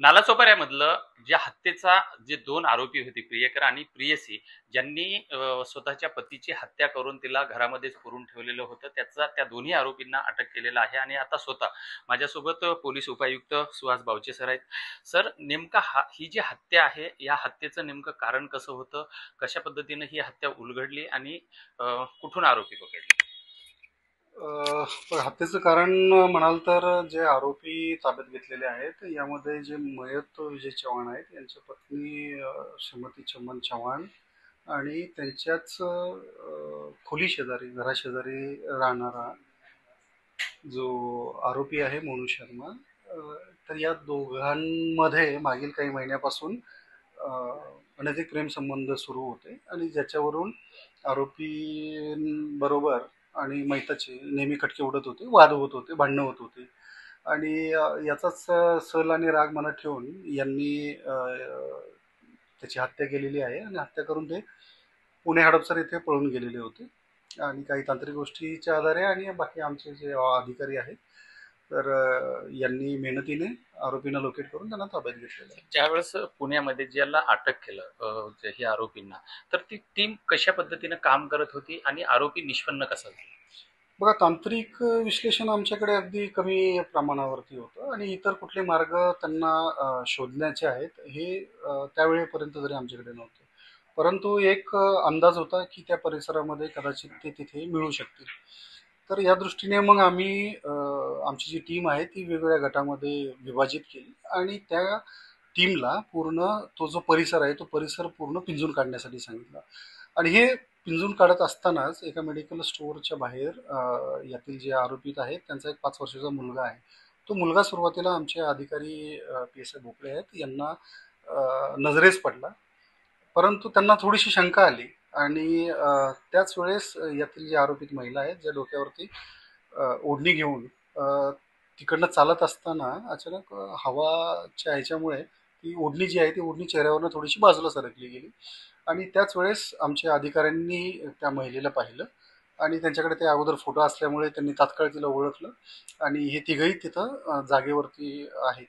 नालासोपाऱ्यामधलं ज्या हत्येचा जे दोन आरोपी होते, प्रियकर आणि प्रियसी, ज्यांनी स्वतःच्या पतीची हत्या करून तिला घरामध्येच पुरून ठेवलेलं होतं, त्या दोन्ही आरोपींना अटक केलेलं आहे. आणि आता स्वतः माझ्यासोबत पोलीस उपायुक्त सुहास बावचे सर आहेत. सर, नेमका ही जी हत्या आहे, या हत्येचं नेमकं कारण कसं होतं, कशा पद्धतीनं ही हत्या उलगडली आणि कुठून आरोपी पकडले? पण हत्येचं कारण म्हणाल तर जे आरोपी ताब्यात घेतलेले आहेत यामध्ये जे मयत विजय चव्हाण आहेत यांच्या पत्नी श्रीमती चमन चव्हाण आणि त्यांच्याच खोली शेजारी घराशेजारी राहणारा जो आरोपी आहे मोनू शर्मा. तर या दोघांमध्ये मागील काही महिन्यापासून अनैतिक प्रेम संबंध सुरू होते आणि ज्याच्यावरून आरोपींबरोबर आणि मैताचे नेहमी खटके उडत होते, वाद होत होते, भांडणं होत होते. आणि याचाच सल आणि राग मनात ठेवून यांनी त्याची हत्या केलेली आहे आणि हत्या करून ते पुणे हडपसर येथे पळून गेलेले होते. आणि काही तांत्रिक गोष्टीच्या आधारे आणि बाकी आमचे जे अधिकारी आहेत तर यांनी मेहनतीने आरोपींना लोकेट करून त्यांना ताब्यात घेतलेलं आहे. ज्यावेळेस पुण्यामध्ये ज्याला अटक केलं हे आरोपींना, तर ती टीम कशा पद्धतीनं काम करत होती आणि आरोपी निष्पन्न कसा झाला? बघा, तांत्रिक विश्लेषण आमच्याकडे अगदी कमी प्रमाणावरती होतं आणि इतर कुठले मार्ग त्यांना शोधण्याचे आहेत हे त्यावेळेपर्यंत जरी आमच्याकडे नव्हते. परंतु एक अंदाज होता की त्या परिसरामध्ये कदाचित ते तिथे मिळू शकतील. तर या दृष्टीने मग आम्ही आमची जी टीम आहे ती वेगवेगळ्या गटामध्ये विभाजित केली आणि त्या टीमला पूर्ण तो जो परिसर आहे तो परिसर पूर्ण पिंजून काढण्यासाठी सांगितला. आणि हे पिंजून काढत असतानाच एका मेडिकल स्टोअरच्या बाहेर यातील जे आरोपीत आहेत त्यांचा एक 5 वर्षाचा मुलगा आहे. तो मुलगा सुरुवातीला आमचे अधिकारी PSI भोपळे आहेत यांना नजरेस पडला, परंतु त्यांना थोडीशी शंका आली आणि त्याच वेळेस यातील जे आरोपित महिला आहेत ज्या डोक्यावरती ओढणी घेऊन तिकडनं चालत असताना अचानक हवाच्या ह्याच्यामुळे ती ओढणी जी आहे ती ओढणी चेहऱ्यावरनं थोडीशी बाजूला सरकली गेली. आणि त्याच वेळेस आमच्या अधिकाऱ्यांनी त्या महिलेला पाहिलं आणि त्यांच्याकडे ते अगोदर फोटो असल्यामुळे त्यांनी तात्काळ तिला ओळखलं आणि हे तिघही तिथं जागेवरती आहेत.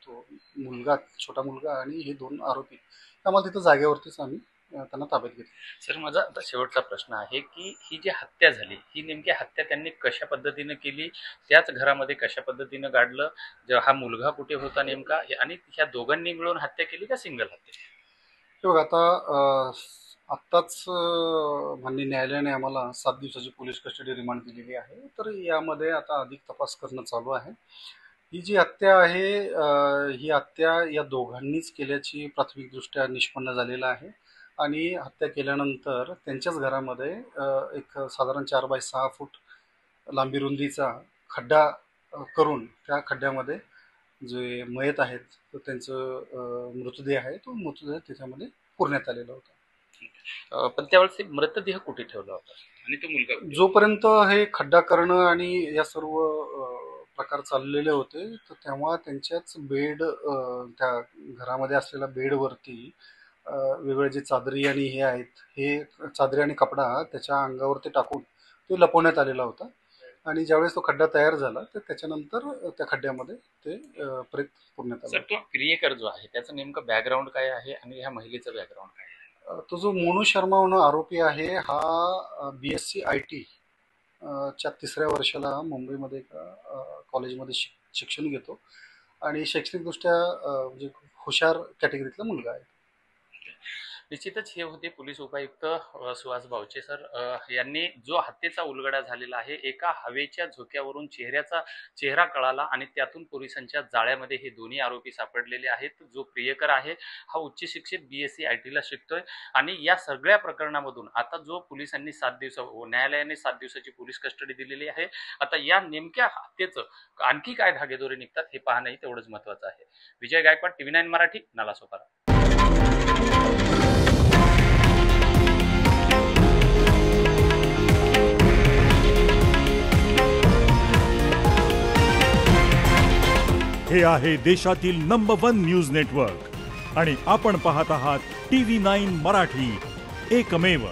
तो मुलगा, छोटा मुलगा आणि हे दोन आरोपी, आम्हाला तिथं जागेवरतीच आम्ही त्यांना ताब्यात घेतलं. सर, माझा आता शेवटचा प्रश्न आहे की ही जी हत्या झाली, ही नेमकी हत्या त्यांनी कशा पद्धतीनं केली, त्याच घरामध्ये कशा पद्धतीनं गाडलं, हा मुलगा कुठे होता नेमका, आणि ह्या दोघांनी मिळून हत्या केली का सिंगल हत्या? हे बघा, आता आत्ताच माननीय न्यायालयाने आम्हाला 7 दिवसाची पोलीस कस्टडी रिमांड दिलेली आहे. तर यामध्ये आता अधिक तपास करणं चालू आहे. ही जी हत्या आहे ही हत्या या दोघांनीच केल्याची प्राथमिकदृष्ट्या निष्पन्न झालेलं आहे. आणि हत्या केल्यानंतर त्यांच्याच घरामध्ये एक साधारण 4 बाय 6 फूट लांबी रुंदीचा खड्डा करून त्या खड्ड्यामध्ये जे मयत आहेत तर त्यांचं मृतदेह आहे तो मृतदेह त्याच्यामध्ये पुरण्यात आलेला होता. पण त्यावेळेस ते मृतदेह कुठे ठेवला होता आणि तो मुलगा जोपर्यंत हे खड्डा करणं आणि या सर्व प्रकार चाललेले होते तर तेव्हा त्यांच्याच बेड, त्या घरामध्ये असलेल्या बेडवरती वेगवेगळे जे चादरी आणि हे आहेत, हे चादरी आणि कपडा त्याच्या अंगावरती टाकून तो लपवण्यात आलेला होता. आणि ज्यावेळेस तो खड्डा तयार झाला तर त्याच्यानंतर त्या खड्ड्यामध्ये ते प्रेत पुरण्यात आलं. सर, तो प्रियकर जो आहे त्याचं नेमकं बॅकग्राऊंड काय आहे आणि ह्या महिलेचं बॅकग्राऊंड काय आहे? तो जो मोनू शर्मा म्हणून आरोपी आहे हा BSc IT च्या 3ऱ्या वर्षाला मुंबईमध्ये एका कॉलेजमध्ये शिक्षण घेतो आणि शैक्षणिकदृष्ट्या म्हणजे हुशार कॅटेगरीतला मुलगा आहे. निश्चितच हे होते पोलीस उपायुक्त सुहास बावचे सर यांनी जो हत्येचा उलगडा झालेला आहे, एका हवेच्या झोक्यावरून चेहरा कळाला आणि त्यातून पोलिसांच्या जाळ्यामध्ये हे दोन्ही आरोपी सापडलेले आहेत. जो प्रियकर आहे हा उच्च शिक्षित BSc IT ला शिकतोय आणि या सगळ्या प्रकरणामधून आता जो पोलिसांनी न्यायालयाने 7 दिवसाची पोलीस कस्टडी दिलेली आहे. आता या नेमक्या हत्येचं आणखी काय धागेदोरे निघतात हे पाहणंही तेवढंच महत्वाचं आहे. विजय गायकवाड, TV9 मराठी, नालासोपारा. हे आहे देशातील नंबर 1 न्यूज नेटवर्क आणि आपण पाहत आहात TV9 मराठी, एकमेव.